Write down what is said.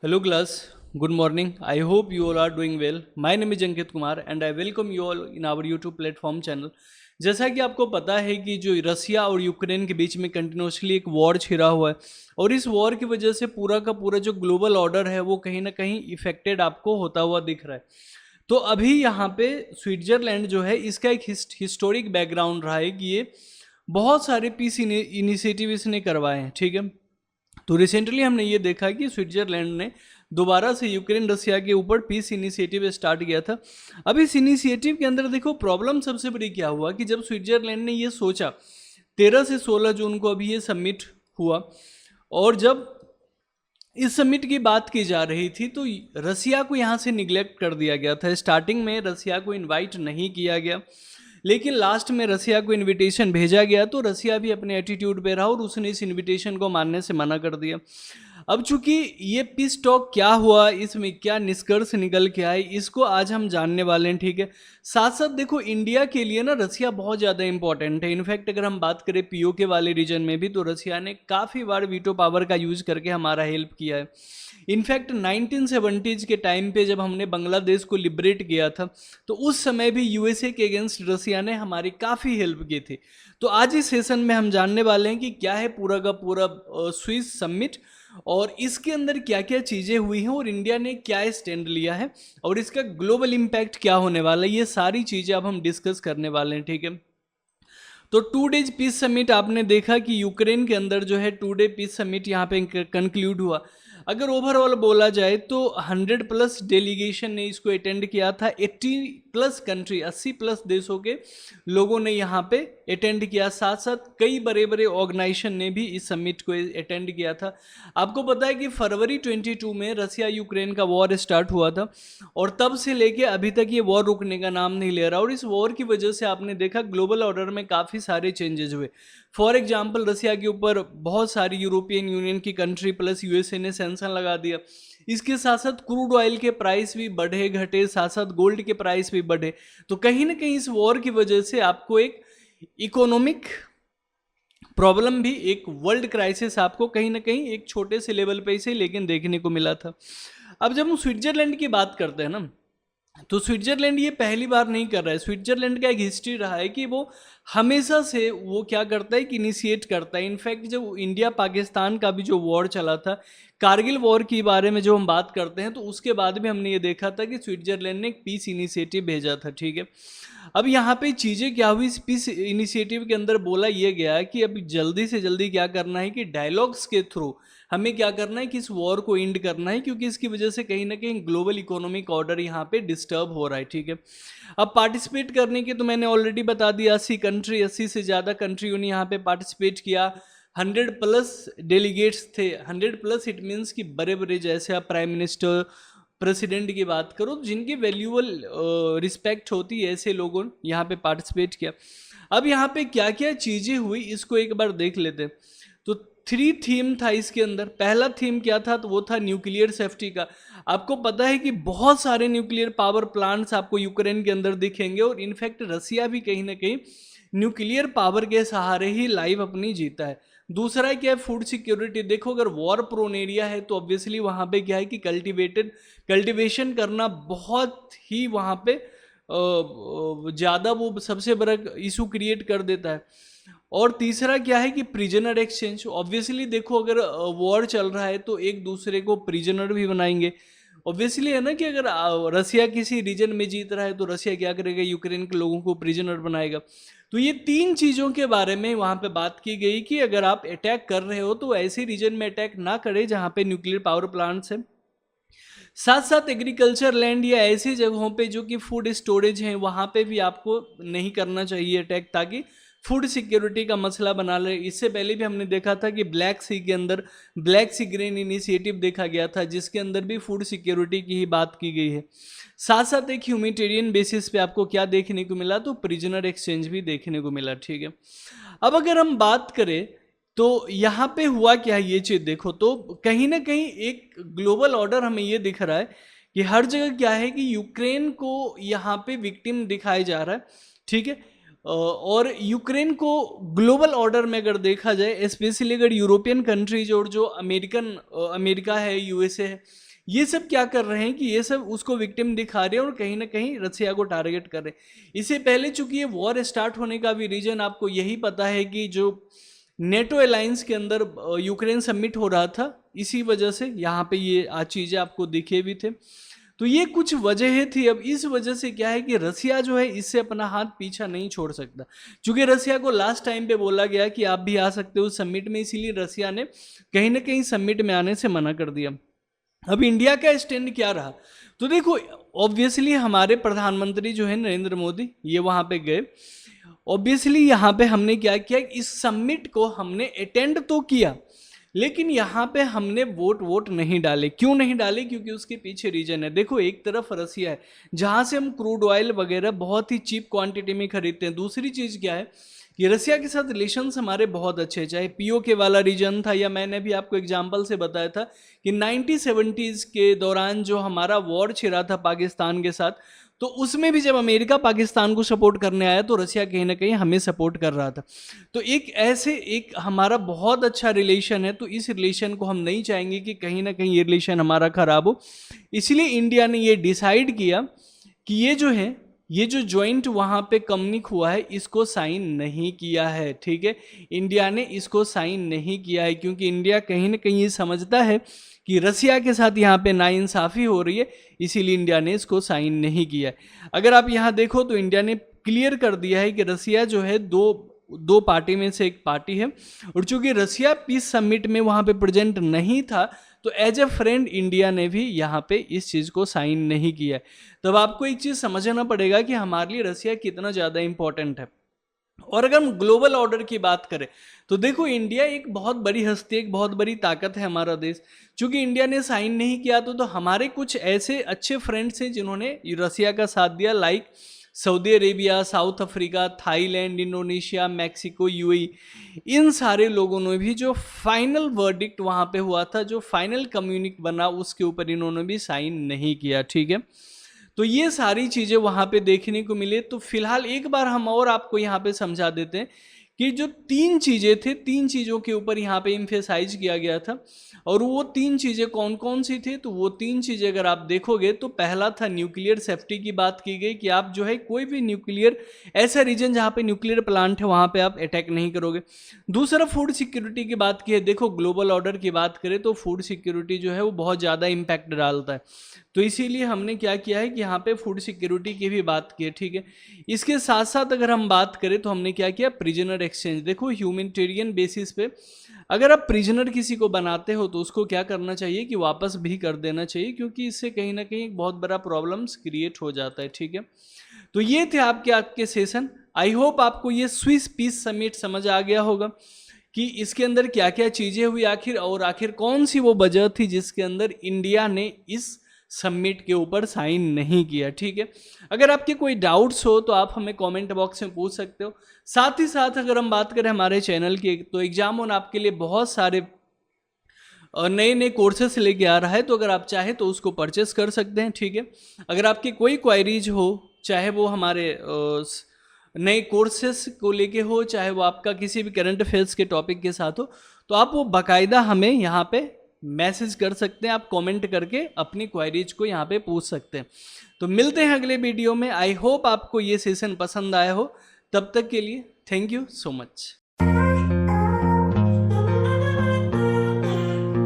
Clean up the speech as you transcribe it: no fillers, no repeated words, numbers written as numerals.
Hello class, good morning. I hope you all are doing well. My name is Ankit Kumar and I welcome you all in our YouTube platform channel. जैसा कि आपको पता है कि जो रसिया और Ukraine के बीच में कंटिन्यूसली एक वॉर छिड़ा हुआ है और इस वॉर की वजह से पूरा का पूरा जो ग्लोबल ऑर्डर है वो कहीं ना कहीं इफेक्टेड आपको होता हुआ दिख रहा है। तो अभी यहाँ पे स्विट्जरलैंड जो है इसका एक हिस्टोरिक बैकग्राउंड रहा है कि ये बहुत सारे पीस इनिशिएटिव इसने करवाए हैं, ठीक है। तो रिसेंटली हमने ये देखा कि स्विट्जरलैंड ने दोबारा से यूक्रेन रसिया के ऊपर पीस इनिशिएटिव स्टार्ट किया था। अब इस इनिशिएटिव के अंदर देखो प्रॉब्लम सबसे बड़ी क्या हुआ कि जब स्विट्जरलैंड ने ये सोचा 13 से 16 जून को अभी ये समिट हुआ और जब इस समिट की बात की जा रही थी तो रसिया को यहाँ से निगलेक्ट कर दिया गया था। स्टार्टिंग में रसिया को इनवाइट नहीं किया गया, लेकिन लास्ट में रसिया को इनविटेशन भेजा गया तो रसिया भी अपने एटीट्यूड पे रहा और उसने इस इनविटेशन को मानने से मना कर दिया। अब चूंकि ये पीस टॉक क्या हुआ, इसमें क्या निष्कर्ष निकल के आए, इसको आज हम जानने वाले हैं, ठीक है। साथ साथ देखो इंडिया के लिए ना रसिया बहुत ज़्यादा इंपॉर्टेंट है। इनफैक्ट अगर हम बात करें पीओके वाले रीजन में भी तो रसिया ने काफ़ी बार वीटो पावर का यूज़ करके हमारा हेल्प किया है। इनफैक्ट 1970s के टाइम पे जब हमने बांग्लादेश को लिबरेट किया था तो उस समय भी यूएसए के अगेंस्ट रसिया ने हमारी काफ़ी हेल्प की थी। तो आज इस सेशन में हम जानने वाले हैं कि क्या है पूरा का पूरा स्विस समिट और इसके अंदर क्या क्या चीज़ें हुई हैं और इंडिया ने क्या स्टैंड लिया है और इसका ग्लोबल इम्पैक्ट क्या होने वाला है। ये सारी चीज़ें अब हम डिस्कस करने वाले हैं, ठीक है। तो 2 डेज पीस समिट आपने देखा कि यूक्रेन के अंदर जो है 2 डे पीस समिट यहाँ पे कंक्लूड हुआ। अगर ओवरऑल बोला जाए तो 100+ डेलीगेशन ने इसको अटेंड किया था। 80+ कंट्री 80+ देशों के लोगों ने यहाँ पे अटेंड किया। साथ साथ कई बड़े बड़े ऑर्गेनाइजेशन ने भी इस समिट को अटेंड किया था। आपको पता है कि फरवरी 22 में रसिया यूक्रेन का वॉर स्टार्ट हुआ था और तब से लेके अभी तक ये वॉर रुकने का नाम नहीं ले रहा और इस वॉर की वजह से आपने देखा ग्लोबल ऑर्डर में काफ़ी सारे चेंजेस हुए। फॉर एग्जाम्पल रसिया के ऊपर बहुत सारी यूरोपियन यूनियन की कंट्री प्लस यूएसए ने सैंक्शन लगा दिया। इसके साथ साथ क्रूड ऑयल के प्राइस भी बढ़े घटे, साथ साथ गोल्ड के प्राइस भी बढ़े। तो कहीं ना कहीं इस वॉर की वजह से आपको एक इकोनॉमिक प्रॉब्लम भी, एक वर्ल्ड क्राइसिस आपको कहीं ना कहीं एक छोटे से लेवल पे से लेकिन देखने को मिला था। अब जब हम स्विट्जरलैंड की बात करते हैं ना तो स्विट्जरलैंड ये पहली बार नहीं कर रहा है। स्विट्जरलैंड का एक हिस्ट्री रहा है कि वो हमेशा से वो क्या करता है कि इनिशिएट करता है। इनफैक्ट जब इंडिया पाकिस्तान का भी जो वॉर चला था, कारगिल वॉर के बारे में जो हम बात करते हैं तो उसके बाद भी हमने ये देखा था कि स्विट्जरलैंड ने एक पीस इनिशिएटिव भेजा था, ठीक है। अब यहाँ पे चीज़ें क्या हुई, इस पीस इनिशिएटिव के अंदर बोला ये गया कि अभी जल्दी से जल्दी क्या करना है कि डायलॉग्स के थ्रू हमें क्या करना है कि इस वॉर को एंड करना है, क्योंकि इसकी वजह से कहीं ना कहीं ग्लोबल इकोनॉमिक ऑर्डर यहाँ पे डिस्टर्ब हो रहा है, ठीक है। अब पार्टिसिपेट करने के तो मैंने ऑलरेडी बता दिया 80 से ज़्यादा कंट्रियों ने यहाँ पे पार्टिसिपेट किया। 100+ डेलीगेट्स थे। 100+ इट मीन्स कि बड़े बड़े, जैसे आप प्राइम मिनिस्टर प्रेसिडेंट की बात करो जिनकी वैल्यूबल रिस्पेक्ट होती है, ऐसे लोगों ने यहाँ पे पार्टिसिपेट किया। अब यहाँ पे क्या क्या चीज़ें हुई इसको एक बार देख लेते हैं। तो 3 थीम था इसके अंदर। पहला थीम क्या था तो वो था न्यूक्लियर सेफ्टी का। आपको पता है कि बहुत सारे न्यूक्लियर पावर प्लांट्स आपको यूक्रेन के अंदर दिखेंगे और इनफैक्ट रसिया भी कहीं ना कहीं न्यूक्लियर पावर के सहारे ही लाइव अपनी जीता है। दूसरा क्या है, फूड सिक्योरिटी। देखो अगर वॉर प्रोन एरिया है तो ऑब्वियसली वहाँ पे क्या है कि कल्टीवेशन करना बहुत ही वहाँ पे ज़्यादा वो सबसे बड़ा इशू क्रिएट कर देता है। और तीसरा क्या है कि प्रिजनर एक्सचेंज। ऑब्वियसली देखो अगर वॉर चल रहा है तो एक दूसरे को प्रिजनर भी बनाएंगे। ऑब्वियसली है ना कि अगर रसिया किसी रीजन में जीत रहा है तो रसिया क्या करेगा, यूक्रेन के लोगों को प्रिजनर बनाएगा। तो ये 3 चीज़ों के बारे में वहाँ पे बात की गई कि अगर आप अटैक कर रहे हो तो ऐसे रीजन में अटैक ना करें जहाँ पे न्यूक्लियर पावर प्लांट्स है। साथ साथ एग्रीकल्चर लैंड या ऐसी जगहों पे जो कि फूड स्टोरेज हैं वहाँ पे भी आपको नहीं करना चाहिए अटैक, ताकि फूड सिक्योरिटी का मसला बना ले। इससे पहले भी हमने देखा था कि ब्लैक सी के अंदर ब्लैक सी ग्रेन इनिशिएटिव देखा गया था जिसके अंदर भी फूड सिक्योरिटी की ही बात की गई है। साथ साथ एक ह्यूमैनिटेरियन बेसिस पे आपको क्या देखने को मिला तो प्रिजनर एक्सचेंज भी देखने को मिला, ठीक है। अब अगर हम बात करें तो यहाँ पे हुआ क्या है ये चीज़ देखो तो कहीं ना कहीं एक ग्लोबल ऑर्डर हमें ये दिख रहा है कि हर जगह क्या है कि यूक्रेन को यहाँ पे विक्टिम दिखाया जा रहा है, ठीक है। और यूक्रेन को ग्लोबल ऑर्डर में अगर देखा जाए, स्पेशली अगर यूरोपियन कंट्रीज और जो अमेरिका है, यूएसए है, ये सब क्या कर रहे हैं कि ये सब उसको विक्टिम दिखा रहे हैं और कहीं ना कहीं रसिया को टारगेट कर रहे हैं। इससे पहले चूंकि ये वॉर स्टार्ट होने का भी रीजन आपको यही पता है कि जो नेटो अलायंस के अंदर यूक्रेन सबमिट हो रहा था, इसी वजह से यहाँ पे ये आज चीज़ें आपको दिखे भी थे। तो ये कुछ वजह थी। अब इस वजह से क्या है कि रसिया जो है इससे अपना हाथ पीछा नहीं छोड़ सकता, क्योंकि रसिया को लास्ट टाइम पे बोला गया कि आप भी आ सकते हो समिट में, इसीलिए रसिया ने कहीं ना कहीं समिट में आने से मना कर दिया। अब इंडिया का स्टैंड क्या रहा, तो देखो ऑब्वियसली हमारे प्रधानमंत्री जो है नरेंद्र मोदी, ये वहाँ पे गए। ऑब्वियसली यहाँ पे हमने क्या किया, इस समिट को हमने अटेंड तो किया, लेकिन यहाँ पे हमने वोट नहीं डाले। क्यों नहीं डाले? क्योंकि उसके पीछे रीजन है। देखो, एक तरफ रसिया है जहाँ से हम क्रूड ऑयल वगैरह बहुत ही चीप क्वांटिटी में खरीदते हैं। दूसरी चीज़ क्या है कि रसिया के साथ रिलेशंस हमारे बहुत अच्छे हैं, चाहे पीओके वाला रीजन था, या मैंने भी आपको एग्जांपल से बताया था कि 1970s के दौरान जो हमारा वॉर छिड़ा था पाकिस्तान के साथ, तो उसमें भी जब अमेरिका पाकिस्तान को सपोर्ट करने आया तो रसिया कहीं ना कहीं हमें सपोर्ट कर रहा था। तो एक हमारा बहुत अच्छा रिलेशन है, तो इस रिलेशन को हम नहीं चाहेंगे कि कहीं ना कहीं ये रिलेशन हमारा खराब हो। इसलिए इंडिया ने ये डिसाइड किया कि ये जो ज्वाइंट वहाँ पे कम्युनिक हुआ है इसको साइन नहीं किया है। ठीक है, इंडिया ने इसको साइन नहीं किया है, क्योंकि इंडिया कहीं ना कहीं ये समझता है कि रसिया के साथ यहाँ पे नाइंसाफ़ी हो रही है, इसीलिए इंडिया ने इसको साइन नहीं किया है। अगर आप यहाँ देखो तो इंडिया ने क्लियर कर दिया है कि रसिया जो है दो पार्टी में से एक पार्टी है, और चूंकि रसिया पीस समिट में वहाँ पे प्रेजेंट नहीं था, तो एज ए फ्रेंड इंडिया ने भी यहाँ पे इस चीज़ को साइन नहीं किया है। तब आपको एक चीज़ समझना पड़ेगा कि हमारे लिए रसिया कितना ज़्यादा इंपॉर्टेंट है। और अगर हम ग्लोबल ऑर्डर की बात करें तो देखो, इंडिया एक बहुत बड़ी हस्ती, एक बहुत बड़ी ताकत है हमारा देश। चूंकि इंडिया ने साइन नहीं किया तो हमारे कुछ ऐसे अच्छे फ्रेंड्स हैं जिन्होंने रसिया का साथ दिया, like Saudi Arabia, South Africa, Thailand, Indonesia, Mexico, UAE. इन सारे लोगों ने भी जो फाइनल वर्डिक्ट वहाँ पे हुआ था, जो फाइनल कम्युनिक बना, उसके ऊपर इन्होंने भी साइन नहीं किया। ठीक है, तो ये सारी चीज़ें वहाँ पे देखने को मिले। तो फिलहाल एक बार हम और आपको यहाँ पे समझा देते हैं कि जो 3 चीज़ें थे, 3 चीज़ों के ऊपर यहाँ पे इम्फेसाइज किया गया था, और वो 3 चीज़ें कौन कौन सी थी। तो वो 3 चीज़ें अगर आप देखोगे तो पहला था न्यूक्लियर सेफ्टी की बात की गई कि आप जो है कोई भी न्यूक्लियर ऐसा रीजन जहाँ पे न्यूक्लियर प्लांट है वहाँ पे आप अटैक नहीं करोगे। दूसरा फूड सिक्योरिटी की बात की है। देखो, ग्लोबल ऑर्डर की बात करें तो फूड सिक्योरिटी जो है वो बहुत ज़्यादा इम्पैक्ट डालता है, तो इसीलिए हमने क्या किया है कि यहाँ पे फूड सिक्योरिटी की भी बात की है। ठीक है, इसके साथ साथ अगर हम बात करें तो हमने क्या किया, प्रिजनर एक्सचेंज। देखो, ह्यूमैनिटेरियन बेसिस पे अगर आप प्रिजनर किसी को बनाते हो तो उसको क्या करना चाहिए कि वापस भी कर देना चाहिए, क्योंकि इससे कहीं ना कहीं एक बहुत बड़ा प्रॉब्लम्स क्रिएट हो जाता है। ठीक है, तो ये थे आपके सेशन। आई होप आपको ये स्विस पीस समिट समझ आ गया होगा कि इसके अंदर क्या क्या चीज़ें हुई आखिर कौन सी वो वजह थी जिसके अंदर इंडिया ने इस समिट के ऊपर साइन नहीं किया। ठीक है, अगर आपके कोई डाउट्स हो तो आप हमें कमेंट बॉक्स में पूछ सकते हो। साथ ही साथ अगर हम बात करें हमारे चैनल की, तो एग्जाम ऑन आपके लिए बहुत सारे नए नए कोर्सेस लेके आ रहा है, तो अगर आप चाहे तो उसको परचेस कर सकते हैं। ठीक है, अगर आपकी कोई क्वायरीज हो, चाहे वो हमारे नए कोर्सेस को लेके हो, चाहे वो आपका किसी भी करंट अफेयर्स के टॉपिक के साथ हो, तो आप वो बाकायदा हमें यहाँ पे मैसेज कर सकते हैं। आप कमेंट करके अपनी क्वायरीज को यहाँ पे पूछ सकते हैं। तो मिलते हैं अगले वीडियो में। आई होप आपको ये सेशन पसंद आया हो। तब तक के लिए थैंक यू सो मच।